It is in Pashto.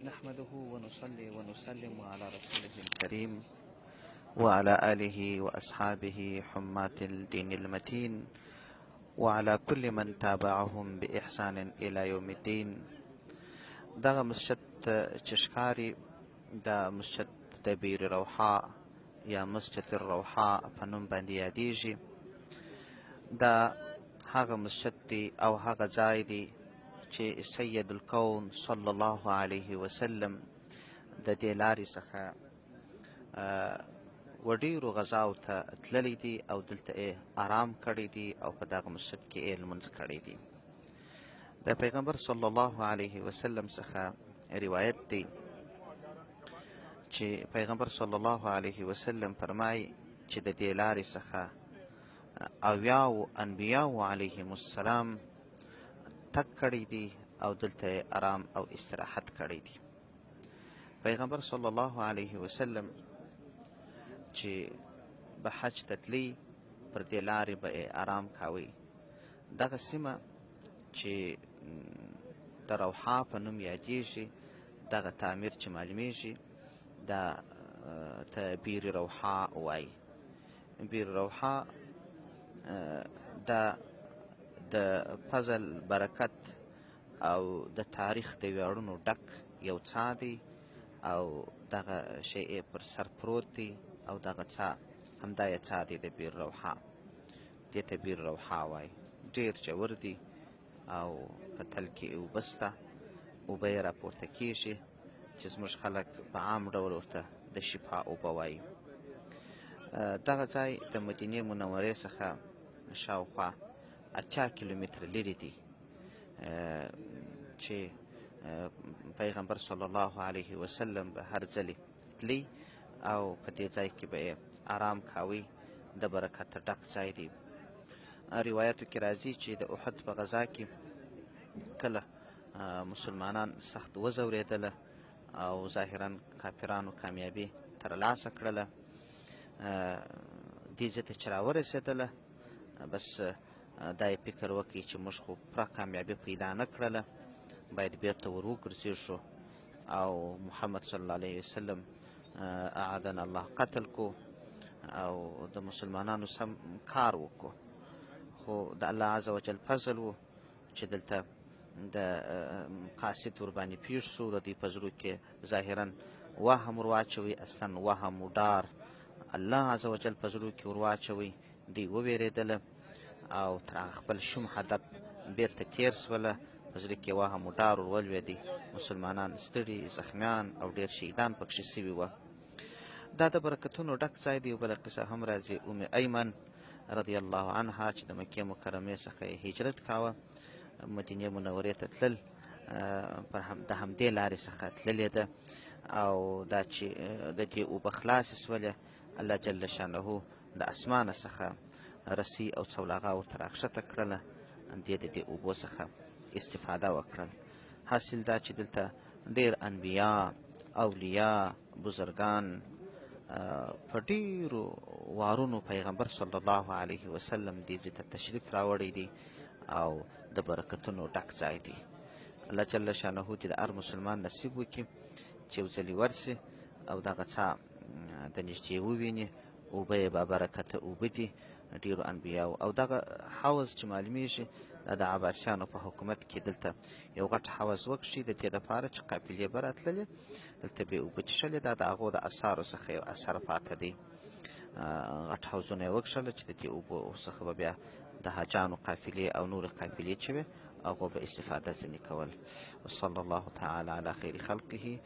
نحمده ونصلي ونسلم على رسوله الكريم وعلى آله وأصحابه حماة الدين المتين وعلى كل من تابعهم بإحسان إلى يوم الدين. دغه مسجد چې ښکاري د مسجد د بیر روحا یا مسجد الروحا په نوم باندې یادیږي. دا هغه مسجد دی او هغه ځای دی چې سید الکون صلی الله علیه وسلم د دې لارې څخه وډیرو غزاو ته تللی دی او دلته یې آرام کړی دی او په دغه مسجد کې یې لمونځ کړی دی. د پیغمبر صلی الله علیه وسلم څخه روایت دی چې پیغمبر صلی الله علیه وسلم فرمایي چې د دې لارې څخه اویاو انبیاو علیهم السلام تک کړی دی او دلته یې آرام او استراحت کړی دی. پیغمبر صلی الله علیه وسلم چې به حج ته تلي پر دې لارې به یې آرام کاوه. دغه سیمه چې د روحا په نوم یادیږي، دغه تعمیر چې معلومیږي دا ته بیر روحا وایي. بیر روحا دا د فضل برکت او د تاریخ د ویاړونو ډک یو څا دی او دغه شی پر سر پروت دی او دغه څا همدا یې څا دی د بیر روحا. دې ته بیر روحا وایي. ډېر ژور دی او په تل کې اوبه شته، اوبه یې راپورته کېږي چې زموږ خلک په عام ډول ورته د شفا اوبه وایي. دغه ځای د مدینې منورې څخه شاوخوا 80 کیلومتره لرې دی چې پیغمبر صلی الله علیه وسلم به هر ځلې تلی او په دې ځای کې به یې آرام کاوی. د برکته ډک ځای دی. روایتو کې راځي چې د احد په غزا کې کله مسلمانان سخت وځورېدله او ظاهرا کافرانو کامیابي ترلاسه کړله. دې ځای ته چې راورسېدله بس دا یې فکر وکړي چې موږ خو پوره کامیابي پیدا نه کړله، باید بیرته ور وګرځېږو او محمد صلی الله علیه وسلم اعاذنا الله قتل کو او د مسلمانانو سم کار وکړو. خو د الله عز وجل فضل و چې دلته د قاصد ورباندې پیښ سو. د دوی په زړو کې ظاهرا وهم ور واچوي، اصلا وهم و ډار الله عز وجل په زړو کې ور واچوي. دوی ووېرېدله او تر هغه خپل شوم هدف بیرته تېر سوله. په زړه کې وهم و ډار ور ولوېدی. مسلمانان ستړي، زخمیان او ډېر شهیدان پکښې سوي وه. دا د برکتونو ډک ځای دی. بله قصه هم راځي. ام ایمن رضی الله عنها چې د مکې مکرمې څخه یې هجرت کاوه، مدینې منورې ته تلل، د همدې لارې څخه تللې ده او دا چې د دې اوبه خلاصې سولې، الله جل شانه د اسمانه څخه رسي او څولاغه ورته راښکته کړله. دې د دې اوبو څخه استفاده وکړل. حاصل دا چې دلته ډېر انبیا، اولیا، بزرګان په ډېرو وارونو پیغمبر صلی الله علیه وسلم دې ځای ته تشریف راوړی دی او د برکتونو ډک ځای دی. الله جل شانه چې د هر مسلمان نصیب وکړي چې یو ځلې ورسي او دغه څا د نږدې وویني. اوبه یې بابرکته اوبه دي ډېرو انبیاو. او دغه حوض چې معلومیږي دا د عباسیانو په حکومت کې دلته یو غټ حوض وکښي د دې دپاره چې قافلې به راتللې دلته به یې اوبه څښلې. دا د هغو د اثارو څخه یو اثر پاته دی. غټ حوضونه یې وکښله چې د دې اوبو څخه به بیا د حاجانو قافلې او نورې قافلې چې وې هغو به استفاده ځینې کول. وصلی الله تعالی علی خیر خلقه.